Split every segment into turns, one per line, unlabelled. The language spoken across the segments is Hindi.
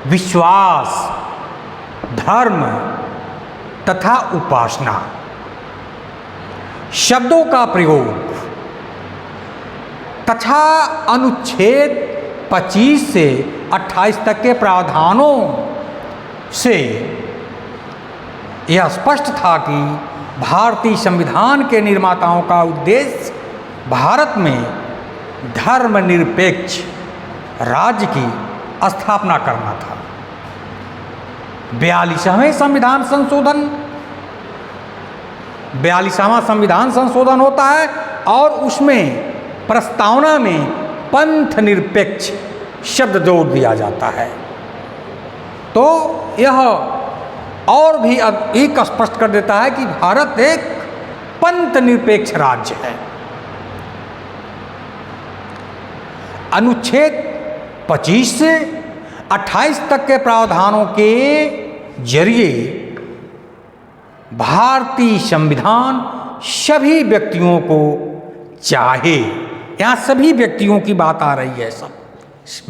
विश्वास, धर्म तथा उपासना। शब्दों का प्रयोग तथा अनुच्छेद 25 से 28 तक के प्रावधानों से यह स्पष्ट था कि भारतीय संविधान के निर्माताओं का उद्देश्य भारत में धर्मनिरपेक्ष राज्य की स्थापना करना था। 42वां संविधान संशोधन होता है और उसमें प्रस्तावना में पंथ निरपेक्ष शब्द जोड़ दिया जाता है। तो यह और भी एक स्पष्ट कर देता है कि भारत एक पंथ निरपेक्ष राज्य है। अनुच्छेद 25 से 28 तक के प्रावधानों के जरिए भारतीय संविधान सभी व्यक्तियों को चाहे, यहां सभी व्यक्तियों की बात आ रही है, सब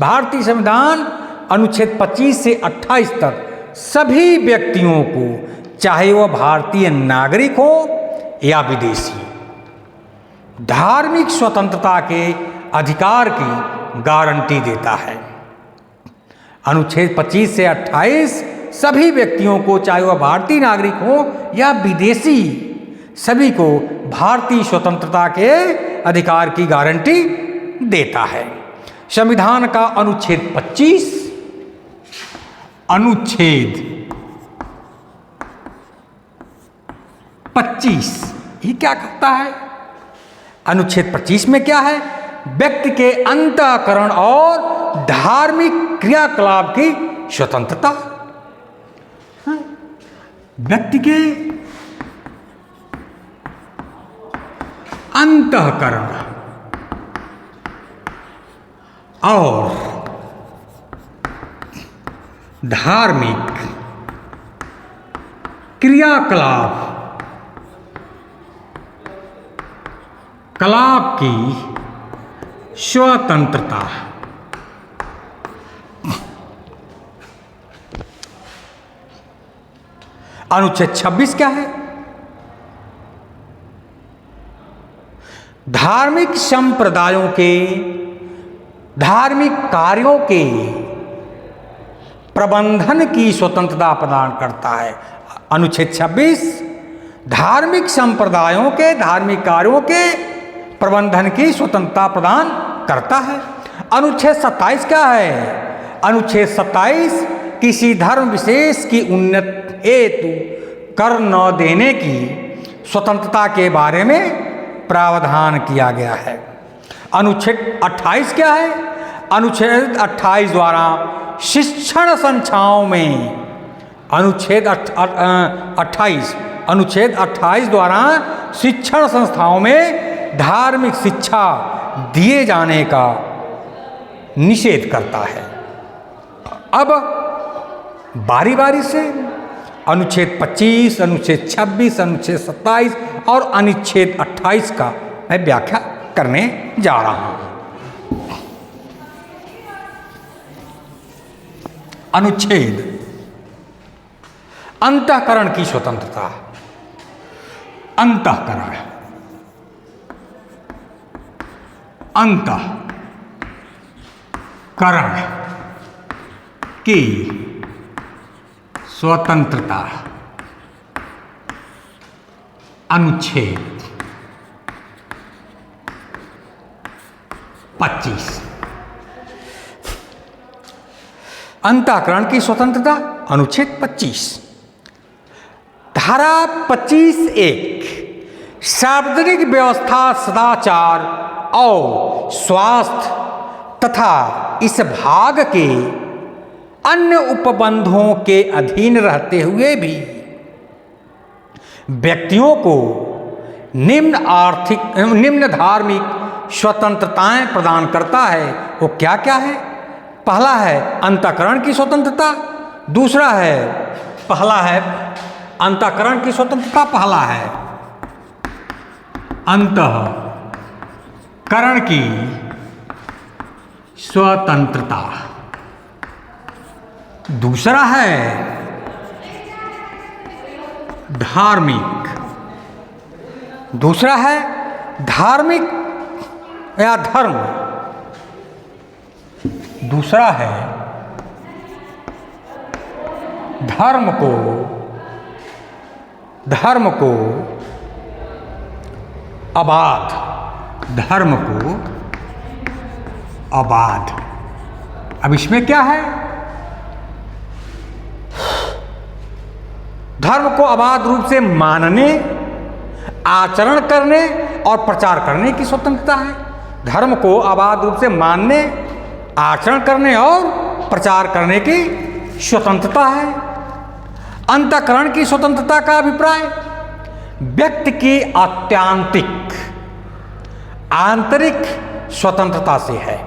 भारतीय संविधान अनुच्छेद 25 से 28 तक सभी व्यक्तियों को, चाहे वह भारतीय नागरिक हो या विदेशी, धार्मिक स्वतंत्रता के अधिकार की गारंटी देता है। अनुच्छेद 25 से 28 सभी व्यक्तियों को, चाहे वह भारतीय नागरिक हो या विदेशी, सभी को भारतीय स्वतंत्रता के अधिकार की गारंटी देता है। संविधान का अनुच्छेद 25 ये क्या कहता है? अनुच्छेद 25 में क्या है? व्यक्ति के अंतःकरण और धार्मिक क्रियाकलाप की स्वतंत्रता। व्यक्ति के अंतःकरण और धार्मिक क्रियाकलाप की स्वतंत्रता। अनुच्छेद 26 क्या है? धार्मिक संप्रदायों के धार्मिक कार्यों के प्रबंधन की स्वतंत्रता प्रदान करता है। अनुच्छेद 26 धार्मिक संप्रदायों के धार्मिक कार्यों के प्रबंधन की स्वतंत्रता प्रदान करता है। अनुच्छेद 27 क्या है? अनुच्छेद 27 किसी धर्म विशेष की उन्नति हेतु कर न देने की स्वतंत्रता के बारे में प्रावधान किया गया है। अनुच्छेद 28 क्या है? अनुच्छेद 28 द्वारा शिक्षण संस्थाओं में अनुच्छेद 28 द्वारा शिक्षण संस्थाओं में धार्मिक शिक्षा दिए जाने का निषेध करता है। अब बारी बारी से अनुच्छेद 25, अनुच्छेद 26, अनुच्छेद 27 और अनुच्छेद 28 का मैं व्याख्या करने जा रहा हूं। अनुच्छेद अंतःकरण की स्वतंत्रता। अंतःकरण की स्वतंत्रता। अनुच्छेद 25 अंतःकरण की स्वतंत्रता। अनुच्छेद 25 धारा 25(1) सार्वजनिक व्यवस्था, सदाचार और स्वास्थ्य तथा इस भाग के अन्य उपबंधों के अधीन रहते हुए भी व्यक्तियों को निम्न धार्मिक स्वतंत्रताएं प्रदान करता है। वो क्या क्या है? पहला है अंतःकरण की स्वतंत्रता। दूसरा है अंतःकरण की स्वतंत्रता। पहला है अंतःकरण की स्वतंत्रता। दूसरा है धार्मिक। दूसरा है धार्मिक या धर्म। दूसरा है धर्म को अबाध, धर्म को अबाध। अब इसमें क्या है? धर्म को अबाध रूप से मानने, आचरण करने और प्रचार करने की स्वतंत्रता है। धर्म को अबाध रूप से मानने, आचरण करने और प्रचार करने की स्वतंत्रता है। अंतःकरण की स्वतंत्रता का अभिप्राय व्यक्ति की आत्यांतिक आंतरिक स्वतंत्रता से है,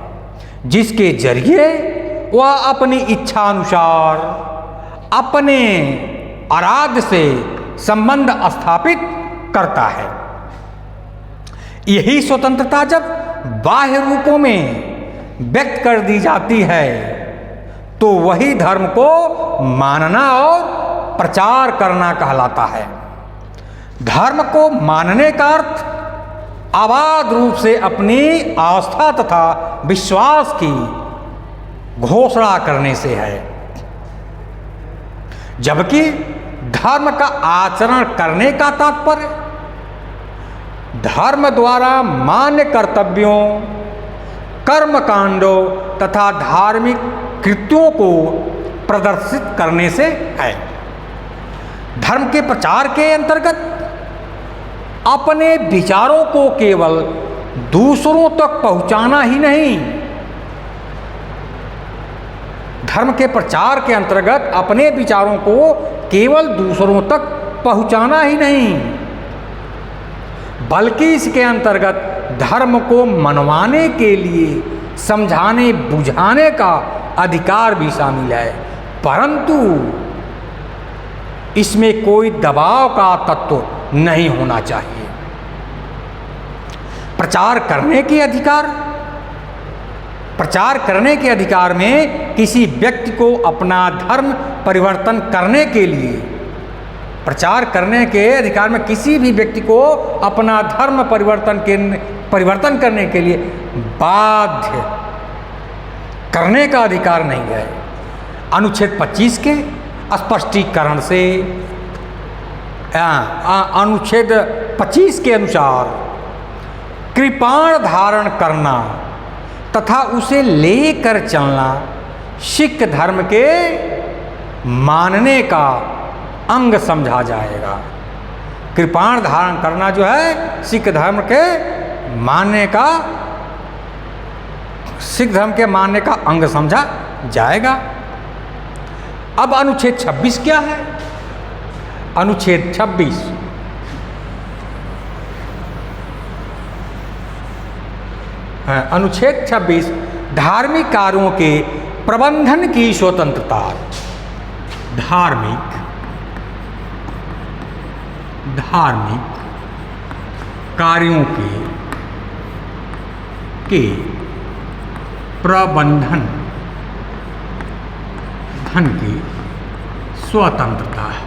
जिसके जरिए वह अपनी इच्छा अनुसार अपने आराध्य से संबंध स्थापित करता है। यही स्वतंत्रता जब बाह्य रूपों में व्यक्त कर दी जाती है तो वही धर्म को मानना और प्रचार करना कहलाता है। धर्म को मानने का अर्थ अबाध रूप से अपनी आस्था तथा विश्वास की घोषणा करने से है, जबकि धर्म का आचरण करने का तात्पर्य धर्म द्वारा मान्य कर्तव्यों, कर्मकांडों तथा धार्मिक कृत्यों को प्रदर्शित करने से है। धर्म के प्रचार के अंतर्गत अपने विचारों को केवल दूसरों तक पहुंचाना ही नहीं, धर्म के प्रचार के अंतर्गत अपने विचारों को केवल दूसरों तक पहुंचाना ही नहीं, बल्कि इसके अंतर्गत धर्म को मनवाने के लिए समझाने बुझाने का अधिकार भी शामिल है, परंतु इसमें कोई दबाव का तत्व नहीं होना चाहिए। प्रचार करने के अधिकार में किसी व्यक्ति को अपना धर्म परिवर्तन करने के लिए, प्रचार करने के अधिकार में किसी भी व्यक्ति को अपना धर्म परिवर्तन करने के लिए बाध्य करने का अधिकार नहीं है। अनुच्छेद 25 के स्पष्टीकरण से अनुच्छेद 25 के अनुसार कृपाण धारण करना तथा उसे लेकर चलना सिख धर्म के मानने का अंग समझा जाएगा। कृपाण धारण करना जो है सिख धर्म के मानने का, सिख धर्म के मानने का अंग समझा जाएगा। अब अनुच्छेद 26 क्या है? अनुच्छेद 26 अनुच्छेद 26 धार्मिक कार्यों के प्रबंधन की स्वतंत्रता। धार्मिक कार्यों के प्रबंधन की स्वतंत्रता है।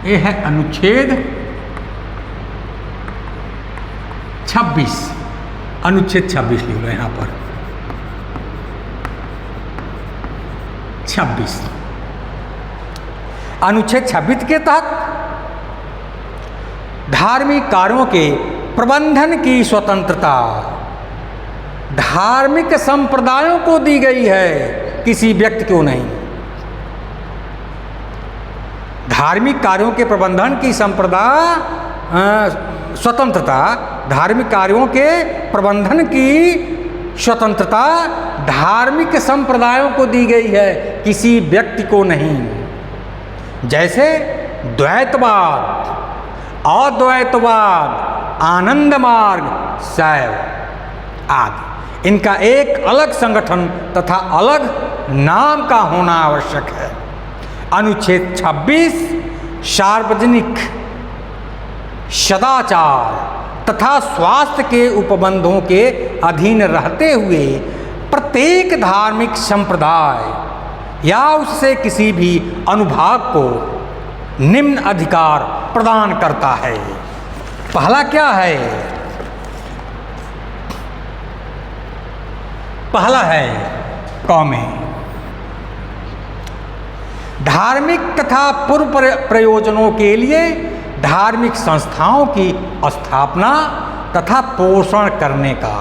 यह है अनुच्छेद 26। अनुच्छेद 26 लिख लो यहां पर। 26 अनुच्छेद 26 के तहत धार्मिक कार्यों के प्रबंधन की स्वतंत्रता धार्मिक संप्रदायों को दी गई है, किसी व्यक्ति को नहीं। धार्मिक कार्यों के प्रबंधन की स्वतंत्रता, धार्मिक कार्यों के प्रबंधन की स्वतंत्रता धार्मिक संप्रदायों को दी गई है, किसी व्यक्ति को नहीं। जैसे द्वैतवाद, अद्वैतवाद, आनंद मार्ग, शैव आदि, इनका एक अलग संगठन तथा अलग नाम का होना आवश्यक है। अनुच्छेद 26 सार्वजनिक सदाचार तथा स्वास्थ्य के उपबंधों के अधीन रहते हुए प्रत्येक धार्मिक संप्रदाय या उससे किसी भी अनुभाग को निम्न अधिकार प्रदान करता है। पहला क्या है? पहला है कौमें। धार्मिक तथा पूर्व प्रयोजनों के लिए धार्मिक संस्थाओं की स्थापना तथा पोषण करने का।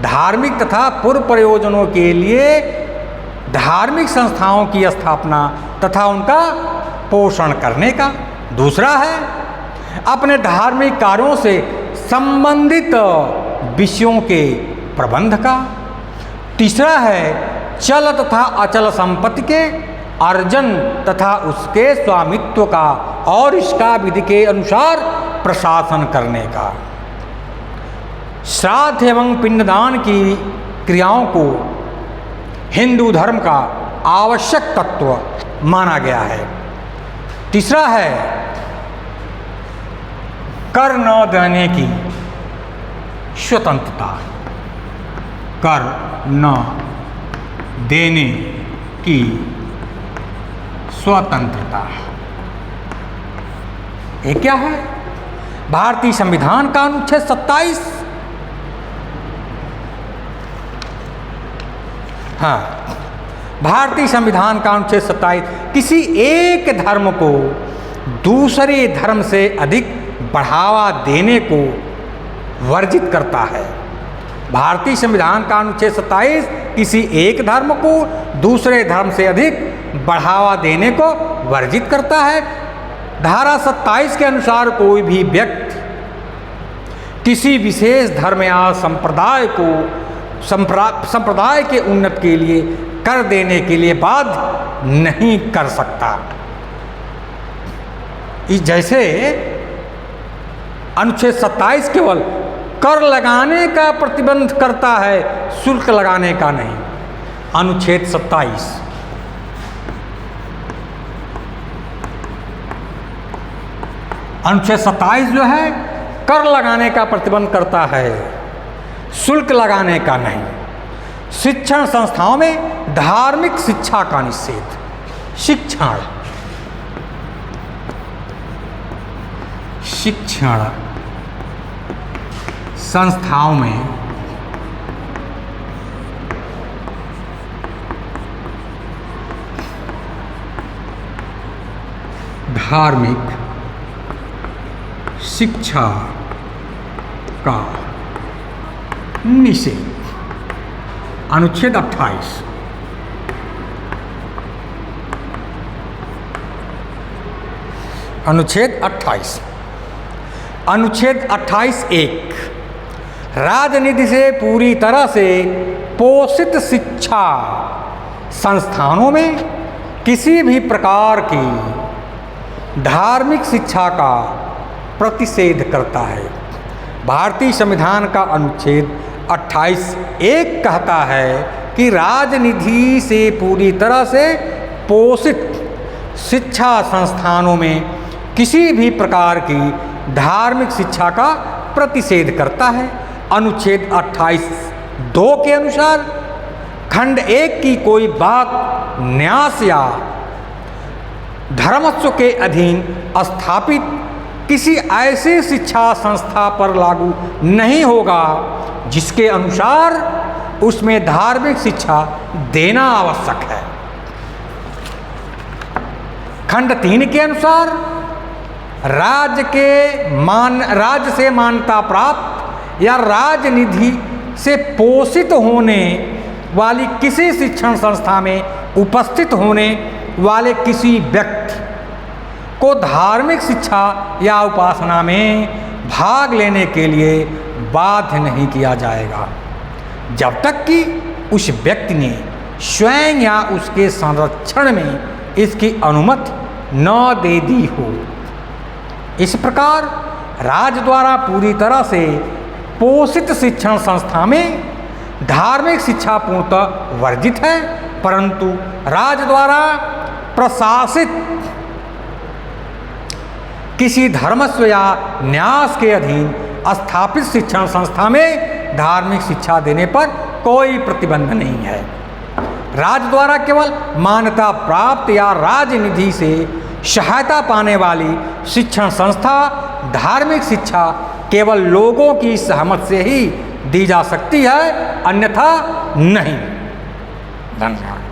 धार्मिक तथा पूर्व प्रयोजनों के लिए धार्मिक संस्थाओं की स्थापना तथा उनका पोषण करने का। दूसरा है अपने धार्मिक कार्यों से संबंधित विषयों के प्रबंध का। तीसरा है चल तथा अचल संपत्ति के अर्जन तथा उसके स्वामित्व का और इसका विधि के अनुसार प्रशासन करने का। श्राद्ध एवं पिंडदान की क्रियाओं को हिंदू धर्म का आवश्यक तत्व माना गया है। तीसरा है कर न देने की स्वतंत्रता। कर न देने की स्वतंत्रता। ये क्या है? भारतीय संविधान का अनुच्छेद 27। हाँ, भारतीय संविधान का अनुच्छेद 27 किसी एक धर्म को दूसरे धर्म से अधिक बढ़ावा देने को वर्जित करता है। भारतीय संविधान का अनुच्छेद 27 किसी एक धर्म को दूसरे धर्म से अधिक बढ़ावा देने को वर्जित करता है। धारा 27 के अनुसार कोई भी व्यक्ति किसी विशेष धर्म या संप्रदाय के उन्नति के लिए कर देने के लिए बाध्य नहीं कर सकता। जैसे अनुच्छेद 27 केवल कर लगाने का प्रतिबंध करता है, शुल्क लगाने का नहीं। अनुच्छेद 27 अनुच्छेद 27 जो है कर लगाने का प्रतिबंध करता है, शुल्क लगाने का नहीं। शिक्षण संस्थाओं में धार्मिक शिक्षा का निषेध। शिक्षण संस्थाओं में धार्मिक शिक्षा का निषेध। अनुच्छेद 28 अनुच्छेद 28 अनुच्छेद 28(1) राजनीति से पूरी तरह से पोषित शिक्षा संस्थानों में किसी भी प्रकार की धार्मिक शिक्षा का प्रतिषेध करता है। भारतीय संविधान का अनुच्छेद 28(1) कहता है कि राजनीति से पूरी तरह से पोषित शिक्षा संस्थानों में किसी भी प्रकार की धार्मिक शिक्षा का प्रतिषेध करता है। अनुच्छेद 28(2) के अनुसार खंड 1 की कोई बात न्यास या धर्मस्व के अधीन स्थापित किसी ऐसी शिक्षा संस्था पर लागू नहीं होगा जिसके अनुसार उसमें धार्मिक शिक्षा देना आवश्यक है। खंड 3 के अनुसार राज्य से मान्यता प्राप्त या राजनिधि से पोषित होने वाली किसी शिक्षण संस्था में उपस्थित होने वाले किसी व्यक्ति को धार्मिक शिक्षा या उपासना में भाग लेने के लिए बाध्य नहीं किया जाएगा जब तक कि उस व्यक्ति ने स्वयं या उसके संरक्षण में इसकी अनुमति न दे दी हो। इस प्रकार राज्य द्वारा पूरी तरह से पोषित शिक्षण संस्था में धार्मिक शिक्षा पूर्णतः वर्जित है, परंतु राज्य द्वारा प्रशासित किसी धर्मस्व या न्यास के अधीन स्थापित शिक्षण संस्था में धार्मिक शिक्षा देने पर कोई प्रतिबंध नहीं है। राज्य द्वारा केवल मान्यता प्राप्त या राजनिधि से सहायता पाने वाली शिक्षण संस्था धार्मिक शिक्षा केवल लोगों की सहमति से ही दी जा सकती है, अन्यथा नहीं। धन्यवाद।